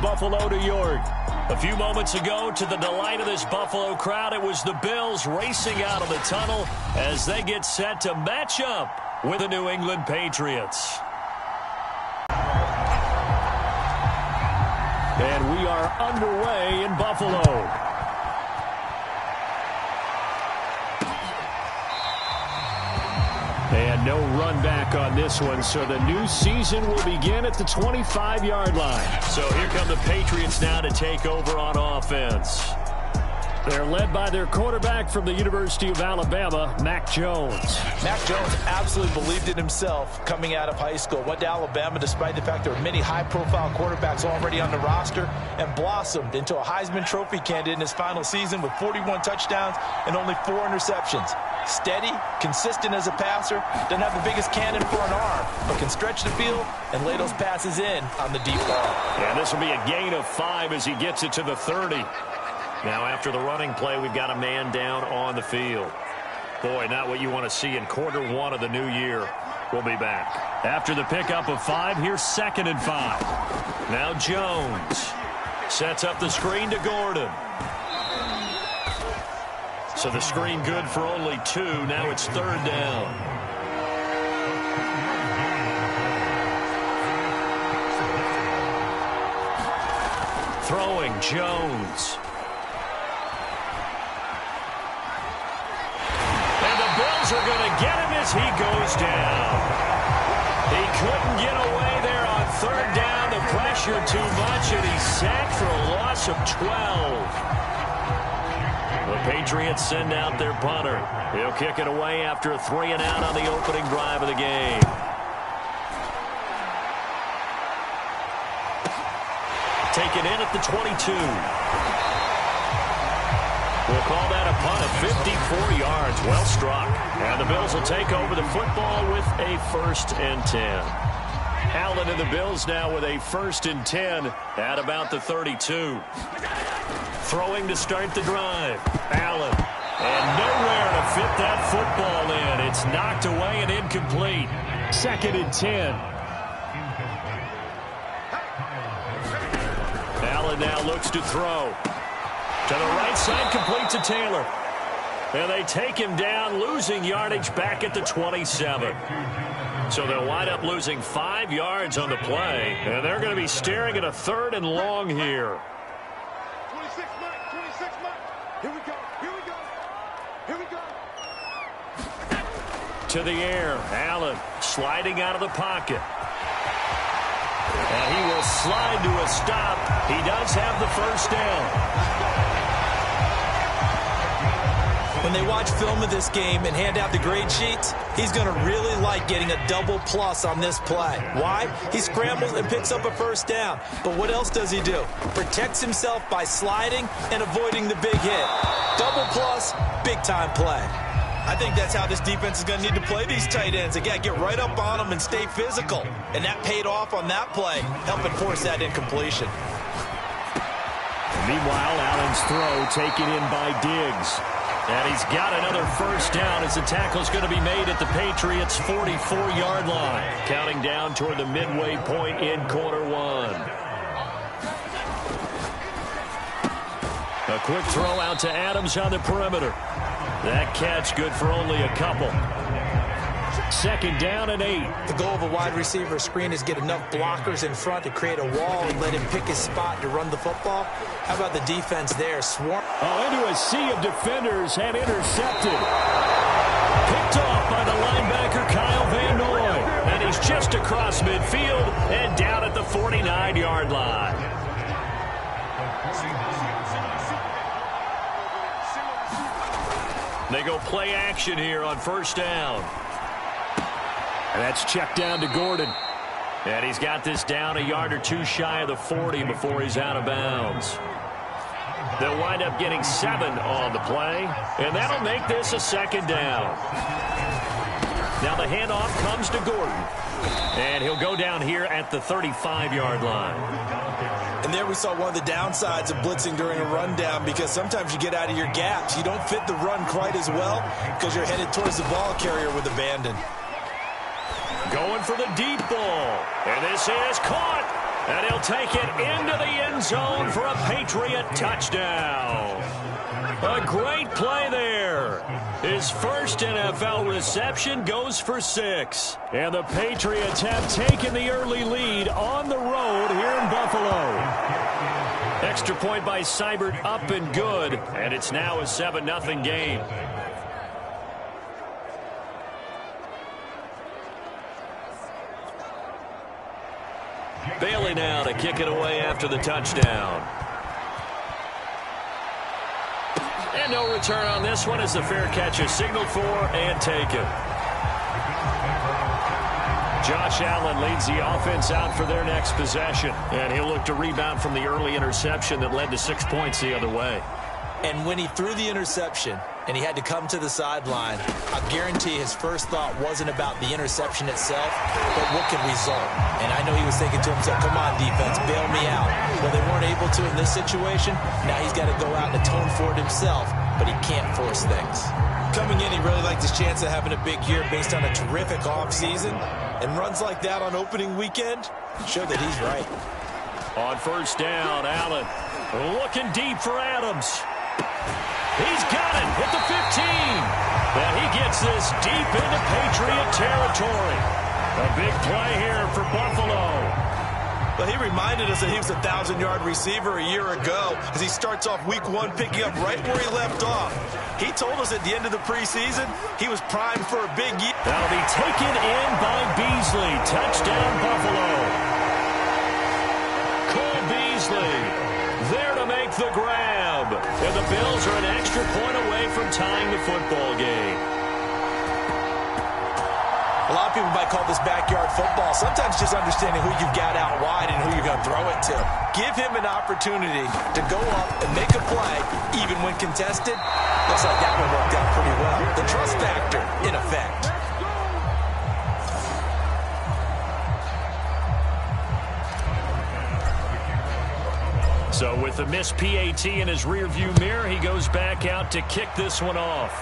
Buffalo, New York. A few moments ago, to the delight of this Buffalo crowd, it was the Bills racing out of the tunnel as they get set to match up with the New England Patriots. And we are underway in Buffalo. And no run back on this one, so the new season will begin at the 25-yard line. So here come the Patriots now to take over on offense. They're led by their quarterback from the University of Alabama, Mac Jones. Mac Jones absolutely believed in himself coming out of high school. Went to Alabama despite the fact there were many high-profile quarterbacks already on the roster and blossomed into a Heisman Trophy candidate in his final season with 41 touchdowns and only 4 interceptions. Steady, consistent as a passer, doesn't have the biggest cannon for an arm, but can stretch the field and lay those passes in on the deep ball. And this will be a gain of 5 as he gets it to the 30. Now after the running play, we've got a man down on the field. Boy, not what you want to see in quarter 1 of the new year. We'll be back. After the pickup of 5, here's 2nd and 5. Now Jones sets up the screen to Gordon. So the screen good for only 2. Now it's 3rd down. Throwing Jones. Bills are going to get him as he goes down. He couldn't get away there on 3rd down. The pressure too much, and he's sacked for a loss of 12. The Patriots send out their punter. He'll kick it away after a 3-and-out on the opening drive of the game. Taken in at the 22. We'll call that a punt of 54 yards. Well struck. And the Bills will take over the football with a 1st and 10. Allen and the Bills now with a 1st and 10 at about the 32. Throwing to start the drive. Allen. And nowhere to fit that football in. It's knocked away and incomplete. 2nd and 10. Allen now looks to throw. To the right side, complete to Taylor. And they take him down, losing yardage back at the 27. So they'll wind up losing 5 yards on the play. And they're going to be staring at a 3rd and long here. 26 Mike. Here we go. To the air. Allen sliding out of the pocket. And he will slide to a stop. He does have the 1st down. When they watch film of this game and hand out the grade sheets, he's going to really like getting a double plus on this play. Why? He scrambles and picks up a 1st down. But what else does he do? Protects himself by sliding and avoiding the big hit. Double plus, big-time play. I think that's how this defense is going to need to play these tight ends. They got to get right up on them and stay physical. And that paid off on that play, helping force that incompletion. Meanwhile, Allen's throw taken in by Diggs. And he's got another 1st down as the tackle's going to be made at the Patriots' 44-yard line. Counting down toward the midway point in quarter 1. A quick throw out to Adams on the perimeter. That catch good for only a couple. 2nd down and 8. The goal of a wide receiver screen is get enough blockers in front to create a wall and let him pick his spot to run the football. How about the defense there? Swarm. Into a sea of defenders and intercepted. Picked off by the linebacker Kyle Van Noy. And he's just across midfield and down at the 49-yard line. They go play action here on 1st down. And that's checked down to Gordon. And he's got this down a yard or 2 shy of the 40 before he's out of bounds. They'll wind up getting 7 on the play. And that'll make this a 2nd down. Now the handoff comes to Gordon. And he'll go down here at the 35-yard line. And there we saw one of the downsides of blitzing during a rundown, because sometimes you get out of your gaps. You don't fit the run quite as well because you're headed towards the ball carrier with abandon. Going for the deep ball. And this is caught. And he'll take it into the end zone for a Patriot touchdown. A great play there. His first NFL reception goes for 6. And the Patriots have taken the early lead on the road here in Buffalo. Extra point by Seibert up and good. And it's now a 7-0 game. Bailey now to kick it away after the touchdown. And no return on this one as the fair catch is signaled for and taken. Josh Allen leads the offense out for their next possession. And he'll look to rebound from the early interception that led to 6 points the other way. And when he threw the interception and he had to come to the sideline, I guarantee his first thought wasn't about the interception itself, but what could result. And I know he was thinking to himself, come on, defense, bail me out. Well, they weren't able to in this situation. Now he's got to go out and atone for it himself, but he can't force things. Coming in, he really liked his chance of having a big year based on a terrific offseason. And runs like that on opening weekend show that he's right. On first down, Allen looking deep for Adams. He's got it at the 15. And he gets this deep into Patriot territory. A big play here for Buffalo. Well, he reminded us that he was a 1,000-yard receiver a year ago as he starts off week 1 picking up right where he left off. He told us at the end of the preseason he was primed for a big year. That'll be taken in by Beasley. Touchdown, Buffalo. Cole Beasley there to make the grab. And the Bills are an extra point away from tying the football game. A lot of people might call this backyard football. Sometimes just understanding who you've got out wide and who you're going to throw it to. Give him an opportunity to go up and make a play, even when contested. Looks like that one worked out pretty well. The trust factor, in effect. So with the missed PAT in his rearview mirror, he goes back out to kick this one off.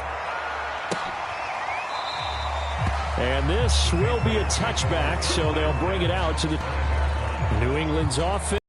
And this will be a touchback, so they'll bring it out to the New England's offense.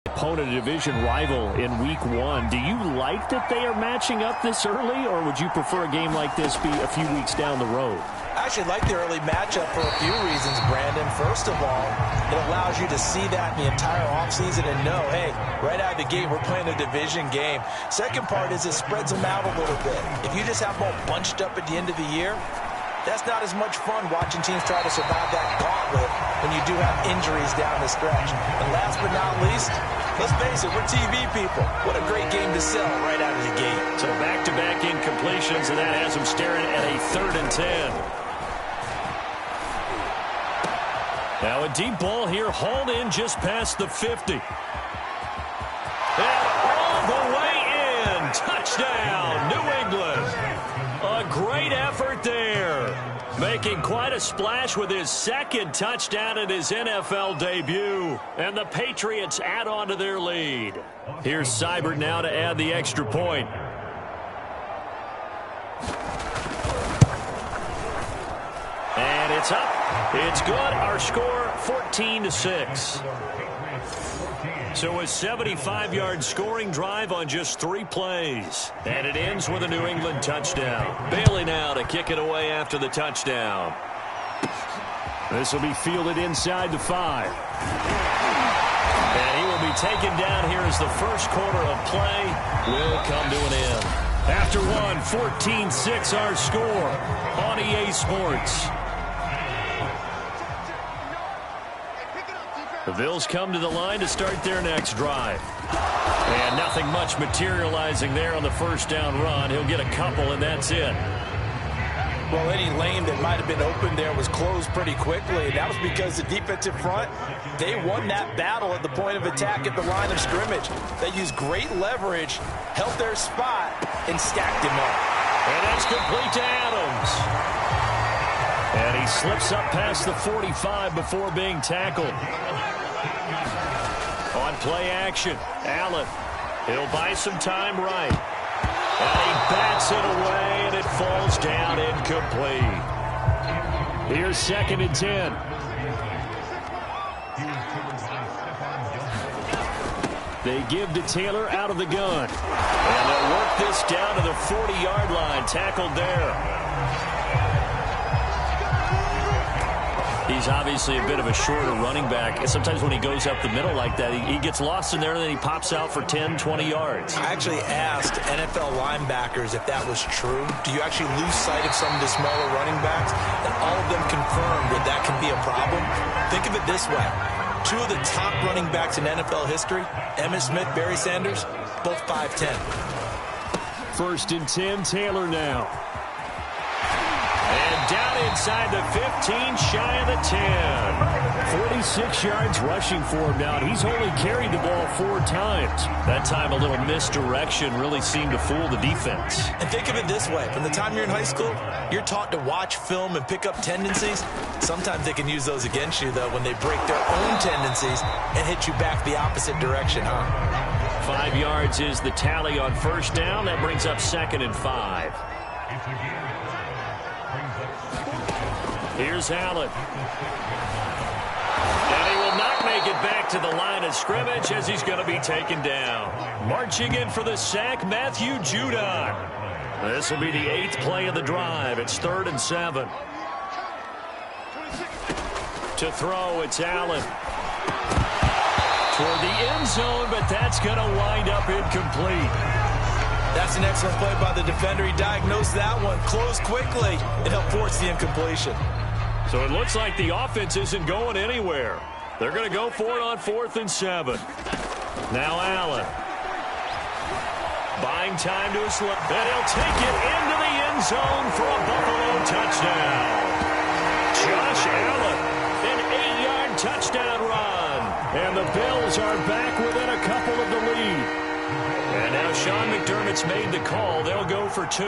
Opponent, a division rival in week 1. Do you like that they are matching up this early, or would you prefer a game like this be a few weeks down the road? I actually like the early matchup for a few reasons, Brandon. First of all, it allows you to see that in the entire offseason and know, hey, right out of the gate, we're playing a division game. Second part is it spreads them out a little bit. If you just have them all bunched up at the end of the year, that's not as much fun watching teams try to survive that gauntlet when you do have injuries down the stretch. And last but not least, let's face it, we're TV people. What a great game to sell right out of the gate. So back-to-back incompletions, and that has them staring at a 3rd and 10. Now a deep ball here, hauled in just past the 50. And all the way in. Touchdown, New England. A great effort there. Making quite a splash with his 2nd touchdown in his NFL debut. And the Patriots add on to their lead. Here's Seibert now to add the extra point. And it's up. It's good. Our score, 14-6. So a 75-yard scoring drive on just 3 plays. And it ends with a New England touchdown. Bailey now to kick it away after the touchdown. This will be fielded inside the 5. And he will be taken down here as the first quarter of play will come to an end. After one, 14-6 our score on EA Sports. The Bills come to the line to start their next drive. And nothing much materializing there on the first down run. He'll get a couple, and that's it. Well, any lane that might have been open there was closed pretty quickly. And that was because the defensive front, they won that battle at the point of attack at the line of scrimmage. They used great leverage, held their spot, and stacked him up. And that's complete to Adams. And he slips up past the 45 before being tackled. On play action, Allen. He'll buy some time right. And he bats it away, and it falls down incomplete. Here's 2nd and 10. They give to Taylor out of the gun. And they'll work this down to the 40-yard line. Tackled there. He's obviously a bit of a shorter running back. And sometimes when he goes up the middle like that, he gets lost in there, and then he pops out for 10, 20 yards. I actually asked NFL linebackers if that was true. Do you actually lose sight of some of the smaller running backs? And all of them confirmed that can be a problem. Think of it this way. 2 of the top running backs in NFL history, Emmitt Smith, Barry Sanders, both 5'10". 1st and 10, Taylor now. And down inside the 15, shy of the 10. 46 yards rushing for him now. He's only carried the ball 4 times. That time a little misdirection really seemed to fool the defense. And think of it this way. From the time you're in high school, you're taught to watch film and pick up tendencies. Sometimes they can use those against you, though, when they break their own tendencies and hit you back the opposite direction, huh? 5 yards is the tally on 1st down. That brings up 2nd and 5. Here's Allen. And he will not make it back to the line of scrimmage as he's going to be taken down. Marching in for the sack, Matthew Judon. This will be the 8th play of the drive. It's 3rd and 7. To throw, it's Allen. Toward the end zone, but that's going to wind up incomplete. That's an excellent play by the defender. He diagnosed that one, closed quickly, and helped force the incompletion. So it looks like the offense isn't going anywhere. They're going to go for it on 4th and 7. Now Allen. Buying time to his left. And he'll take it into the end zone for a Buffalo touchdown. Josh Allen, an 8-yard touchdown run. And the Bills are back within a couple of the lead. And now Sean McDermott's made the call. They'll go for 2.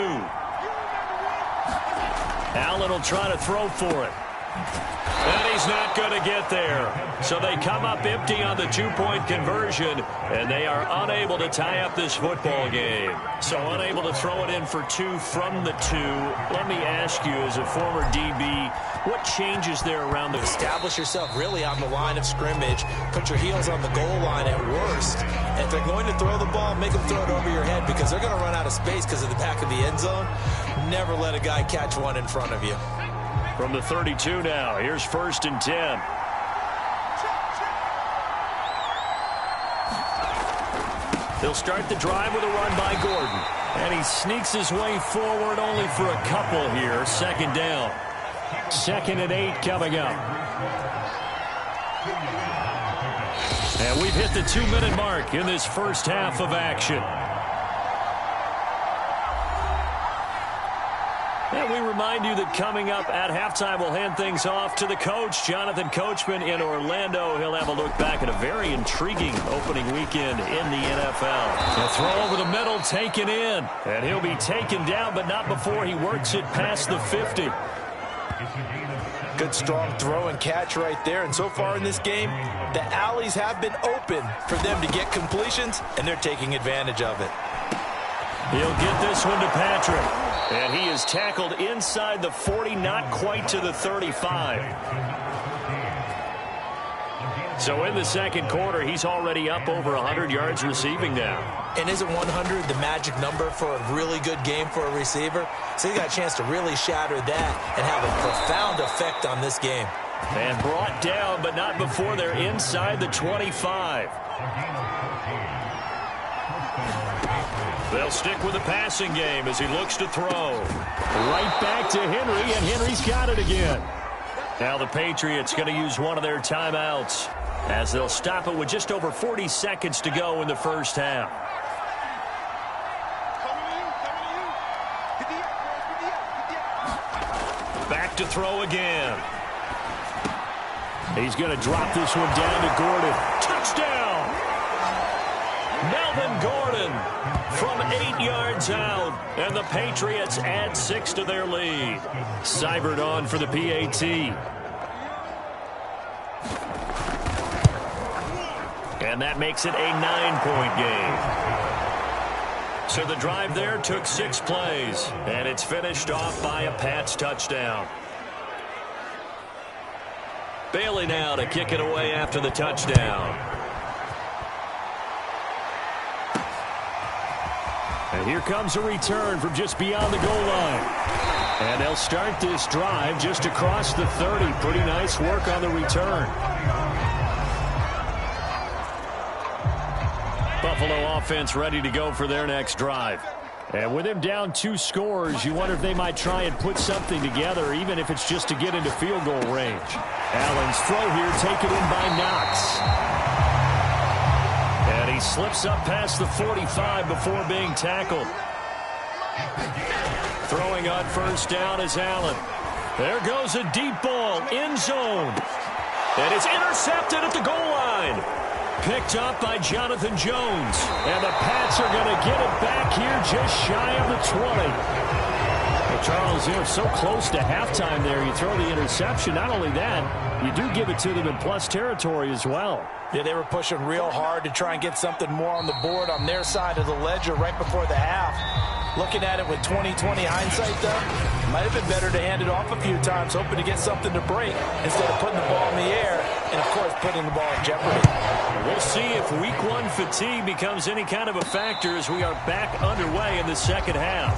Allen will try to throw for it. And he's not going to get there. So they come up empty on the 2-point conversion, and they are unable to tie up this football game. So unable to throw it in for 2 from the 2. Let me ask you, as a former DB, what changes there around the... Establish yourself really on the line of scrimmage. Put your heels on the goal line at worst. And if they're going to throw the ball, make them throw it over your head, because they're going to run out of space because of the back of the end zone. Never let a guy catch one in front of you. From the 32 now, here's 1st and 10. He'll start the drive with a run by Gordon. And he sneaks his way forward only for a couple here. 2nd down. 2nd and 8 coming up. And we've hit the 2-minute mark in this first half of action. And we remind you that coming up at halftime, we'll hand things off to the coach, Jonathan Coachman in Orlando. He'll have a look back at a very intriguing opening weekend in the NFL. A throw over the middle, taken in. And he'll be taken down, but not before he works it past the 50. Good strong throw and catch right there. And so far in this game, the alleys have been open for them to get completions, and they're taking advantage of it. He'll get this one to Patrick. And he is tackled inside the 40, not quite to the 35. So in the 2nd quarter, he's already up over 100 yards receiving now. And isn't 100 the magic number for a really good game for a receiver? So he got a chance to really shatter that and have a profound effect on this game. And brought down, but not before they're inside the 25. They'll stick with the passing game as he looks to throw. Right back to Henry, and Henry's got it again. Now the Patriots going to use one of their timeouts as they'll stop it with just over 40 seconds to go in the first half. Back to throw again. He's going to drop this one down to Gordon. Touchdown! Melvin Gordon from 8 yards out, and the Patriots add 6 to their lead. Seibert on for the PAT. And that makes it a 9-point game. So the drive there took 6 plays, and it's finished off by a Pats touchdown. Bailey now to kick it away after the touchdown. And here comes a return from just beyond the goal line. And they'll start this drive just across the 30. Pretty nice work on the return. Buffalo offense ready to go for their next drive. And with him down 2 scores, you wonder if they might try and put something together, even if it's just to get into field goal range. Allen's throw here taken in by Knox. And he slips up past the 45 before being tackled. Throwing on first down is Allen. There goes a deep ball, end zone. And it's intercepted at the goal line. Picked up by Jonathan Jones. And the Pats are going to get it back here just shy of the 20. Well, Charles, they're so close to halftime there. You throw the interception. Not only that, you do give it to them in plus territory as well. Yeah, they were pushing real hard to try and get something more on the board on their side of the ledger right before the half. Looking at it with 20/20 hindsight, though, might have been better to hand it off a few times, hoping to get something to break instead of putting the ball in the air and, of course, putting the ball in jeopardy. We'll see if Week 1 fatigue becomes any kind of a factor as we are back underway in the second half.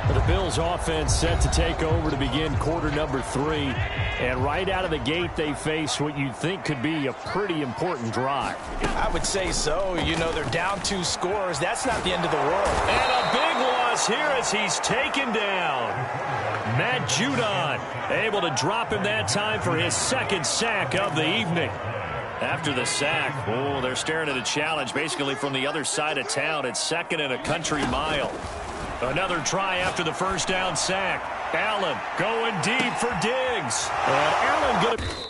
The Bills offense set to take over to begin quarter number 3. And right out of the gate, they face what you'd think could be a pretty important drive. I would say so. You know, they're down 2 scores. That's not the end of the world. And a big loss here as he's taken down. Matt Judon able to drop him that time for his 2nd sack of the evening. After the sack, oh, they're staring at a challenge basically from the other side of town. It's 2nd and a country mile. Another try after the first down sack. Allen going deep for Diggs. And Allen going to...